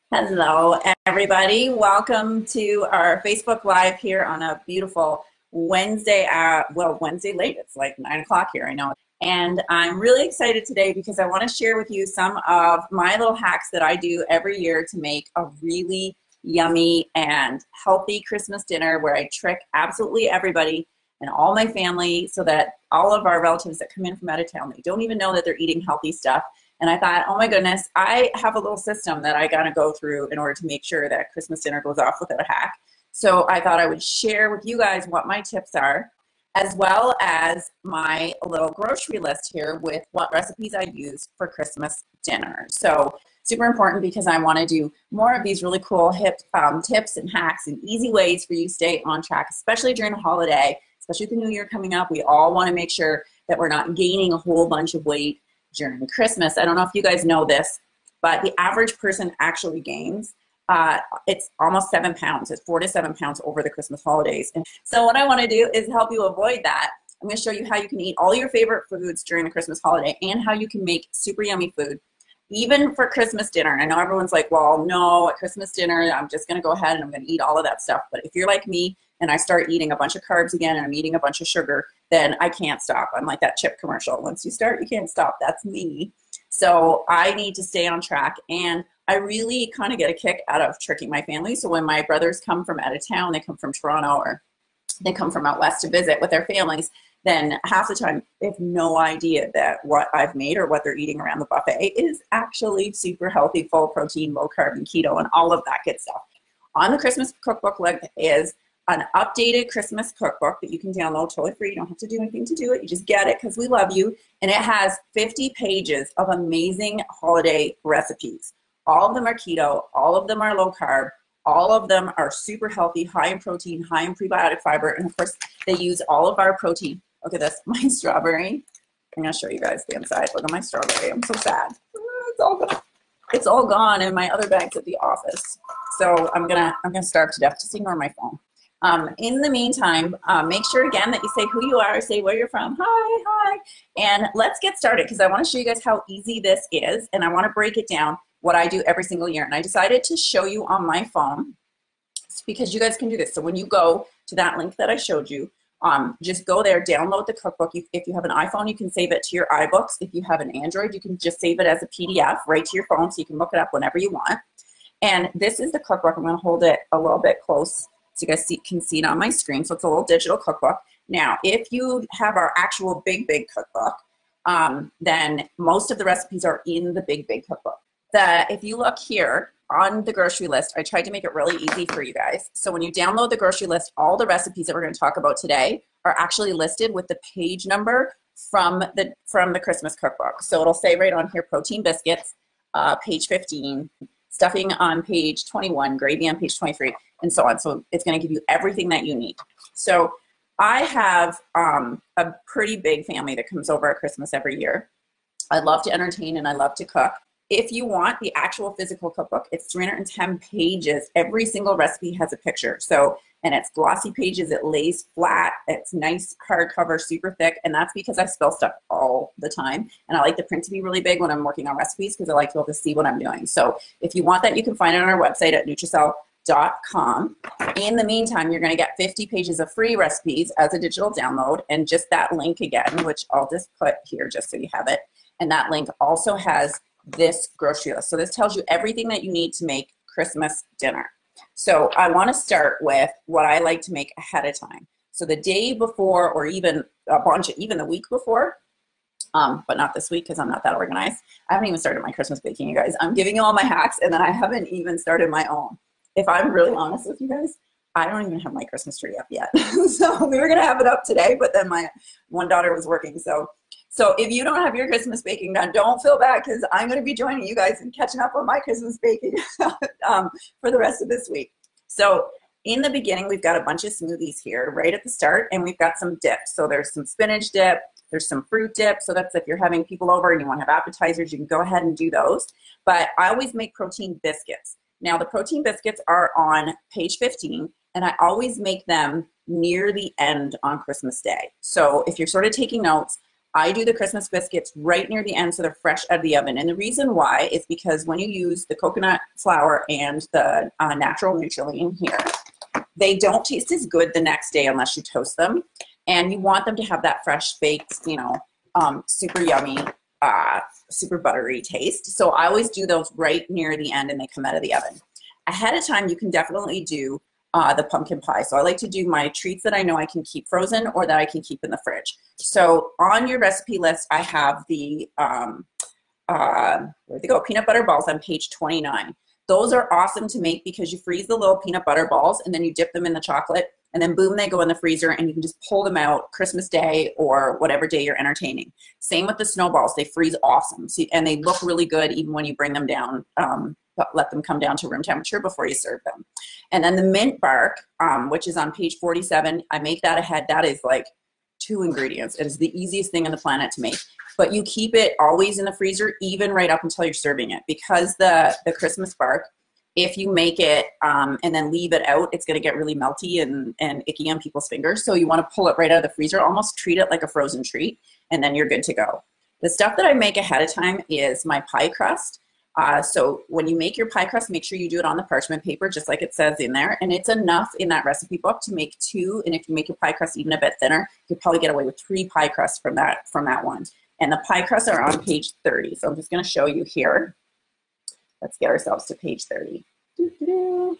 Hello, everybody. Welcome to our Facebook Live here on a beautiful Wednesday. Wednesday late. It's like 9 o'clock here, I know. And I'm really excited today because I want to share with you some of my little hacks that I do every year to make a really yummy and healthy Christmas dinner where I trick absolutely everybody and all my family so that all of our relatives that come in from out of town, they don't even know that they're eating healthy stuff. And I thought, oh my goodness, I have a little system that I gotta go through in order to make sure that Christmas dinner goes off without a hack. So I thought I would share with you guys what my tips are, as well as my little grocery list here with what recipes I use for Christmas dinner. So super important because I wanna do more of these really cool hip tips and hacks and easy ways for you to stay on track, especially during the holiday, especially with the new year coming up. We all wanna make sure that we're not gaining a whole bunch of weight during Christmas. I don't know if you guys know this, but the average person actually gains, it's almost 7 pounds. It's 4 to 7 pounds over the Christmas holidays. And so what I want to do is help you avoid that. I'm going to show you how you can eat all your favorite foods during the Christmas holiday and how you can make super yummy food, even for Christmas dinner. And I know everyone's like, well, no, at Christmas dinner, I'm just going to go ahead and I'm going to eat all of that stuff. But if you're like me and I start eating a bunch of carbs again and I'm eating a bunch of sugar, then I can't stop. I'm like that chip commercial. Once you start, you can't stop. That's me. So I need to stay on track. And I really kind of get a kick out of tricking my family. So when my brothers come from out of town, they come from Toronto or they come from out west to visit with their families, then half the time they have no idea that what I've made or what they're eating around the buffet is actually super healthy, full protein, low carb, and keto, and all of that good stuff. On the Christmas cookbook link is an updated Christmas cookbook that you can download totally free. You don't have to do anything to do it. You just get it because we love you. And it has 50 pages of amazing holiday recipes. All of them are keto. All of them are low carb. All of them are super healthy, high in protein, high in prebiotic fiber. And of course, they use all of our protein. Look at this, my strawberry. I'm going to show you guys the inside. Look at my strawberry. I'm so sad. It's all gone. It's all gone in my other bags at the office. So I'm gonna starve to death. Just ignore my phone. In the meantime, make sure again that you say who you are, say where you're from, hi, and let's get started because I want to show you guys how easy this is, and I want to break it down what I do every single year. And I decided to show you on my phone because you guys can do this. So when you go to that link that I showed you, just go there, download the cookbook. If you have an iPhone, you can save it to your iBooks. If you have an Android, you can just save it as a PDF right to your phone so you can look it up whenever you want. And this is the cookbook. I'm going to hold it a little bit close so you guys can see it on my screen. So it's a little digital cookbook. Now, if you have our actual big cookbook, then most of the recipes are in the big cookbook. If you look here on the grocery list, I tried to make it really easy for you guys. So when you download the grocery list, all the recipes that we're going to talk about today are actually listed with the page number from the Christmas cookbook. So it'll say right on here, protein biscuits, page 15, stuffing on page 21, gravy on page 23, and so on. So it's going to give you everything that you need. So I have a pretty big family that comes over at Christmas every year. I love to entertain and I love to cook. If you want the actual physical cookbook, it's 310 pages. Every single recipe has a picture. So, and it's glossy pages, it lays flat, it's nice hardcover, super thick, and that's because I spill stuff all the time. And I like the print to be really big when I'm working on recipes because I like to be able to see what I'm doing. So if you want that, you can find it on our website at Nutracelle.com. In the meantime, you're going to get 50 pages of free recipes as a digital download, and just that link again, which I'll just put here just so you have it. And that link also has this grocery list. So this tells you everything that you need to make Christmas dinner. So I want to start with what I like to make ahead of time. So the day before, or even even the week before, but not this week because I'm not that organized. I haven't even started my Christmas baking, you guys. I'm giving you all my hacks and then I haven't even started my own. If I'm really honest with you guys, I don't even have my Christmas tree up yet. So we were going to have it up today, but then my one daughter was working. So if you don't have your Christmas baking done, don't feel bad because I'm going to be joining you guys and catching up on my Christmas baking for the rest of this week. So in the beginning, we've got a bunch of smoothies here right at the start, and we've got some dips. So there's some spinach dip, there's some fruit dip. So that's if you're having people over and you want to have appetizers, you can go ahead and do those. But I always make protein biscuits. Now the protein biscuits are on page 15, and I always make them near the end on Christmas Day. So if you're sort of taking notes, I do the Christmas biscuits right near the end so they're fresh out of the oven. And the reason why is because when you use the coconut flour and the natural Nutralean here, they don't taste as good the next day unless you toast them. And you want them to have that fresh baked, you know, super yummy, super buttery taste. So I always do those right near the end and they come out of the oven. Ahead of time, you can definitely do the pumpkin pie. So I like to do my treats that I know I can keep frozen or that I can keep in the fridge. So on your recipe list, I have the, where'd they go? Peanut butter balls on page 29. Those are awesome to make because you freeze the little peanut butter balls and then you dip them in the chocolate and then boom, they go in the freezer and you can just pull them out Christmas Day or whatever day you're entertaining. Same with the snowballs. They freeze awesome. So, and they look really good even when you bring them down, but let them come down to room temperature before you serve them. And then the mint bark, which is on page 47, I make that ahead. That is like 2 ingredients. It is the easiest thing on the planet to make. But you keep it always in the freezer, even right up until you're serving it. Because the Christmas bark, if you make it and then leave it out, it's going to get really melty and icky on people's fingers. So you want to pull it right out of the freezer, almost treat it like a frozen treat, and then you're good to go. The stuff that I make ahead of time is my pie crust. So when you make your pie crust, make sure you do it on the parchment paper, just like it says in there. And it's enough in that recipe book to make 2. And if you make your pie crust even a bit thinner, you could probably get away with 3 pie crusts from that one. And the pie crusts are on page 30. So I'm just going to show you here. Let's get ourselves to page 30. I'm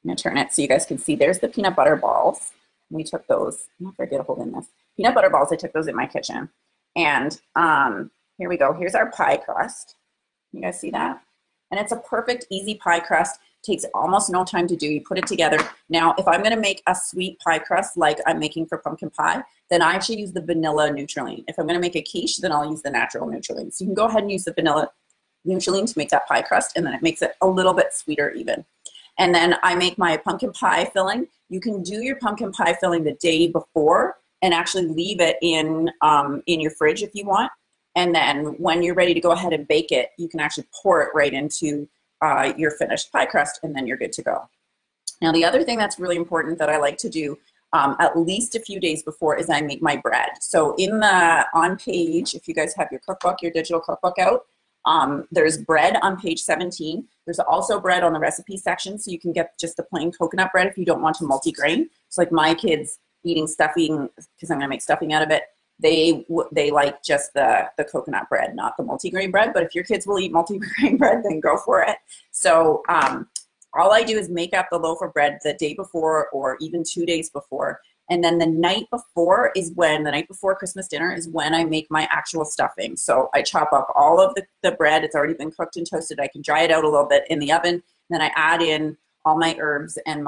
going to turn it so you guys can see. There's the peanut butter balls. We took those. I'm not very good at holding this. Peanut butter balls, I took those in my kitchen. And here we go. Here's our pie crust. You guys see that? And it's a perfect, easy pie crust. Takes almost no time to do. You put it together. Now, if I'm going to make a sweet pie crust like I'm making for pumpkin pie, then I actually use the vanilla Nutralean. If I'm going to make a quiche, then I'll use the natural Nutralean. So you can go ahead and use the vanilla Nutralean to make that pie crust, and then it makes it a little bit sweeter even. And then I make my pumpkin pie filling. You can do your pumpkin pie filling the day before and actually leave it in your fridge if you want. And then when you're ready to go ahead and bake it, you can actually pour it right into your finished pie crust, and then you're good to go. Now, the other thing that's really important that I like to do at least a few days before is I make my bread. So on page, if you guys have your cookbook, your digital cookbook out, there's bread on page 17. There's also bread on the recipe section, so you can get just the plain coconut bread if you don't want to multi-grain. So like my kids eating stuffing, because I'm going to make stuffing out of it, they like just the coconut bread, not the multigrain bread. But if your kids will eat multigrain bread, then go for it. So all I do is make up the loaf of bread the day before or even 2 days before. And then the night before Christmas dinner is when I make my actual stuffing. So I chop up all of the bread. It's already been cooked and toasted. I can dry it out a little bit in the oven. Then I add in all my herbs and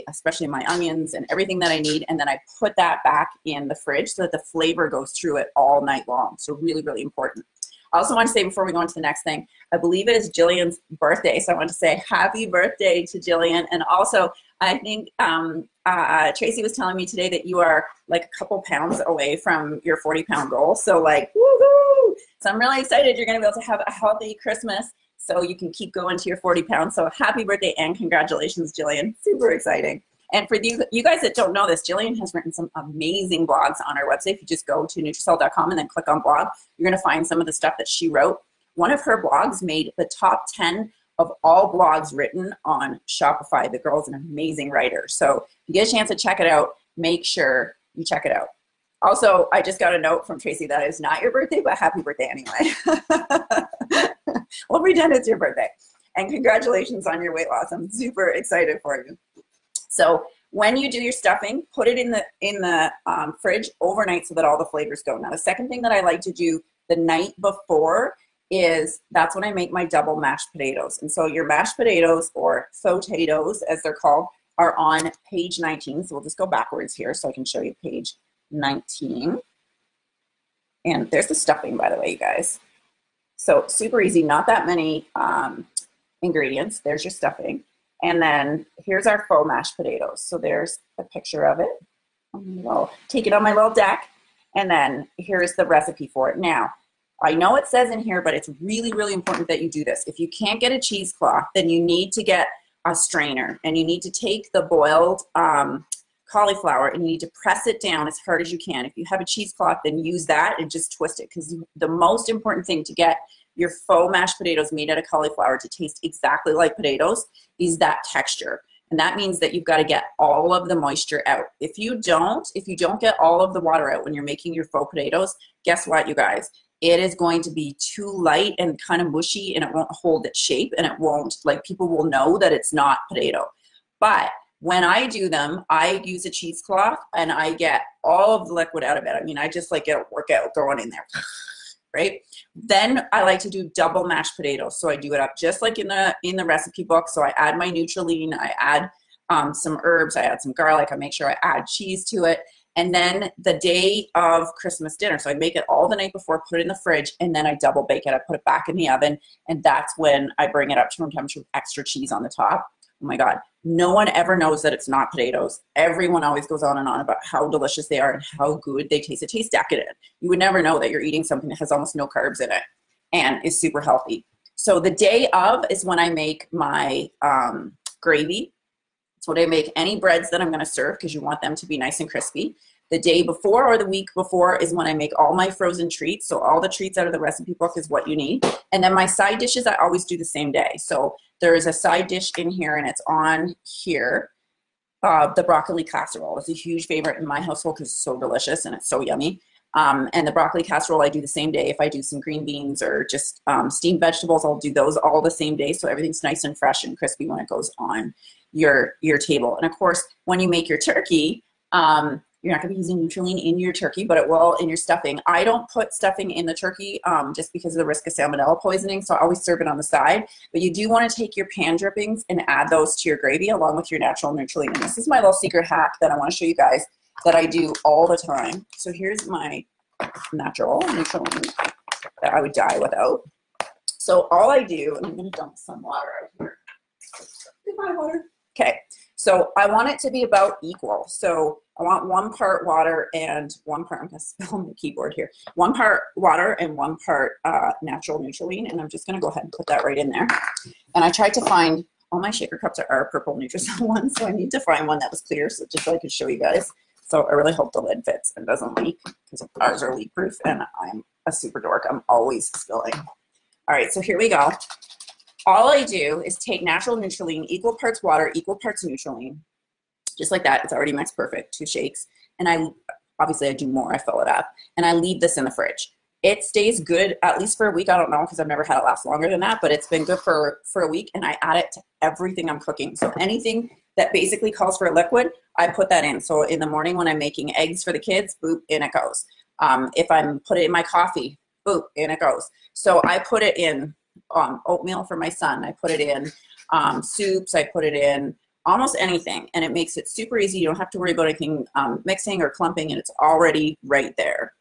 especially my onions and everything that I need. And then I put that back in the fridge so that the flavor goes through it all night long. So really, really important. I also want to say before we go on to the next thing, I believe it is Jillian's birthday. So I want to say happy birthday to Jillian. And also, I think Tracy was telling me today that you are like a couple pounds away from your 40-pound goal. So like, woohoo! So I'm really excited you're going to be able to have a healthy Christmas so you can keep going to your 40 pounds. So happy birthday and congratulations, Jillian. Super exciting. And for you guys that don't know this, Jillian has written some amazing blogs on our website. If you just go to Nutracelle.com and then click on blog, you're going to find some of the stuff that she wrote. One of her blogs made the top 10 of all blogs written on Shopify. The girl's an amazing writer. So if you get a chance to check it out, make sure you check it out. Also, I just got a note from Tracy that it's not your birthday, but happy birthday anyway. We'll pretend it's your birthday. And congratulations on your weight loss. I'm super excited for you. So when you do your stuffing, put it in the fridge overnight so that all the flavors go. Now, the second thing that I like to do the night before is that's when I make my double mashed potatoes. And so your mashed potatoes, or potatoes as they're called, are on page 19. So we'll just go backwards here so I can show you page 19. And there's the stuffing, by the way, you guys. So super easy, not that many ingredients. There's your stuffing. And then here's our faux mashed potatoes. So there's a picture of it. I'll take it on my little deck. And then here's the recipe for it. Now, I know it says in here, but it's really, really important that you do this. If you can't get a cheesecloth, then you need to get a strainer. And you need to take the boiled cauliflower, and you need to press it down as hard as you can. If you have a cheesecloth, then use that and just twist it, because the most important thing to get your faux mashed potatoes made out of cauliflower to taste exactly like potatoes is that texture. And that means that you've got to get all of the moisture out. If you don't get all of the water out when you're making your faux potatoes, guess what, you guys? It is going to be too light and kind of mushy, and it won't hold its shape, and it won't, like, people will know that it's not potato. But when I do them, I use a cheesecloth and I get all of the liquid out of it. I mean, I just like get a workout going in there, right? Then I like to do double mashed potatoes. So I do it up just like in the recipe book. So I add my Nutralean, I add some herbs, I add some garlic, I make sure I add cheese to it. And then the day of Christmas dinner, so I make it all the night before, put it in the fridge, and then I double bake it. I put it back in the oven, and that's when I bring it up to room temperature with extra cheese on the top. Oh my God, no one ever knows that it's not potatoes. Everyone always goes on and on about how delicious they are and how good they taste. It tastes decadent. You would never know that you're eating something that has almost no carbs in it and is super healthy. So the day of is when I make my gravy. It's what I make any breads that I'm going to serve, because you want them to be nice and crispy. The day before or the week before is when I make all my frozen treats. So all the treats out of the recipe book is what you need. And then my side dishes, I always do the same day. So there is a side dish in here, and it's on here. The broccoli casserole is a huge favorite in my household because it's so delicious and it's so yummy. And the broccoli casserole I do the same day. If I do some green beans or just steamed vegetables, I'll do those all the same day. So everything's nice and fresh and crispy when it goes on your table. And of course, when you make your turkey, you're not going to be using Nutralean in your turkey, but it will in your stuffing. I don't put stuffing in the turkey just because of the risk of salmonella poisoning, so I always serve it on the side. But you do want to take your pan drippings and add those to your gravy along with your natural Nutralean. And this is my little secret hack that I want to show you guys that I do all the time. So here's my natural Nutralean that I would die without. So all I do, and I'm going to dump some water out here. Goodbye, water. Okay, so I want it to be about equal. So I want 1 part water and 1 part, I'm going to spill on the keyboard here, 1 part water and 1 part natural Nutralean, and I'm just going to go ahead and put that right in there. And I tried to find, all my shaker cups are purple Nutracelle ones, so I need to find one that was clear, so just so I could show you guys. So I really hope the lid fits and doesn't leak, because ours are leak proof, and I'm a super dork. I'm always spilling. All right, so here we go. All I do is take natural Nutralean, equal parts water, equal parts Nutralean, just like that. It's already mixed perfect, 2 shakes. And obviously I do more, I fill it up, and I leave this in the fridge. It stays good at least for a week. I don't know, because I've never had it last longer than that, but it's been good for a week, and I add it to everything I'm cooking. So anything that basically calls for a liquid, I put that in. So in the morning when I'm making eggs for the kids, boop, in it goes. If I'm put it in my coffee, boop, in it goes. So I put it in oatmeal for my son. I put it in soups. I put it in almost anything, and it makes it super easy. You don't have to worry about anything mixing or clumping, and it's already right there.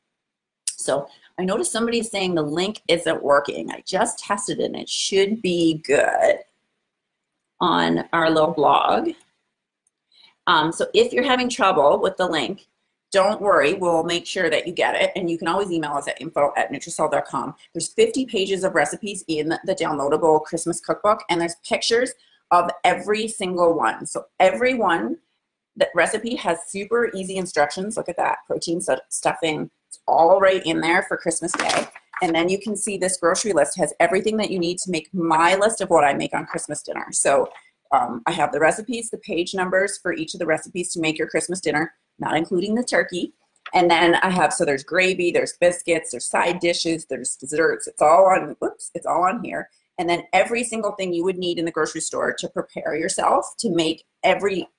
So I noticed somebody saying the link isn't working. I just tested it, and it should be good on our little blog. So if you're having trouble with the link, don't worry, we'll make sure that you get it, and you can always email us at info@nutracelle.com. There's 50 pages of recipes in the downloadable Christmas cookbook, and there's pictures of every single one. So every one, that recipe has super easy instructions. Look at that, protein stuffing, it's all right in there for Christmas Day. And then you can see this grocery list has everything that you need to make my list of what I make on Christmas dinner. So I have the recipes, the page numbers for each of the recipes to make your Christmas dinner, not including the turkey. And then I have, so there's gravy, there's biscuits, there's side dishes, there's desserts. It's all on, it's all on here. And then every single thing you would need in the grocery store to prepare yourself to make every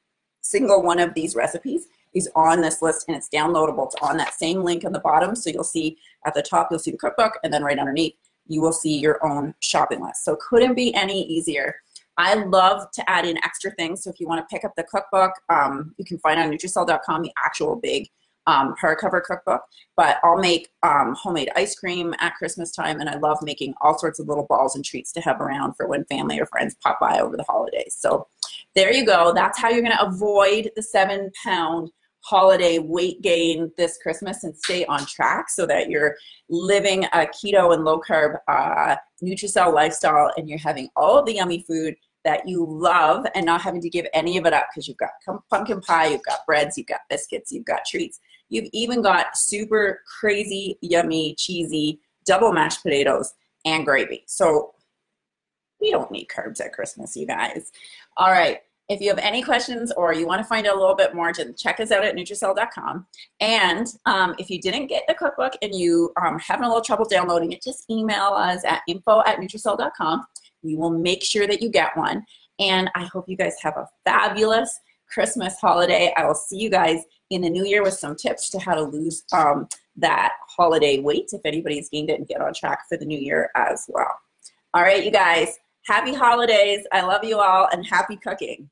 single one of these recipes is on this list, and it's downloadable. It's on that same link on the bottom. So you'll see at the top, you'll see the cookbook, and then right underneath, you will see your own shopping list. So couldn't be any easier. I love to add in extra things. So if you want to pick up the cookbook, you can find on Nutracelle.com the actual big hardcover cookbook. But I'll make homemade ice cream at Christmas time, and I love making all sorts of little balls and treats to have around for when family or friends pop by over the holidays. So there you go. That's how you're going to avoid the 7-pound holiday weight gain this Christmas and stay on track so that you're living a keto and low-carb Nutracelle lifestyle, and you're having all of the yummy food that you love and not having to give any of it up, because you've got pumpkin pie, you've got breads, you've got biscuits, you've got treats. You've even got super crazy, yummy, cheesy double mashed potatoes and gravy. So we don't need carbs at Christmas, you guys. All right. If you have any questions or you want to find out a little bit more, just check us out at Nutracelle.com. And if you didn't get the cookbook and you having a little trouble downloading it, just email us at info@Nutracelle.com. We will make sure that you get one. And I hope you guys have a fabulous Christmas holiday. I will see you guys in the new year with some tips to how to lose that holiday weight, if anybody's gained it, and get on track for the new year as well. All right, you guys, happy holidays. I love you all, and happy cooking.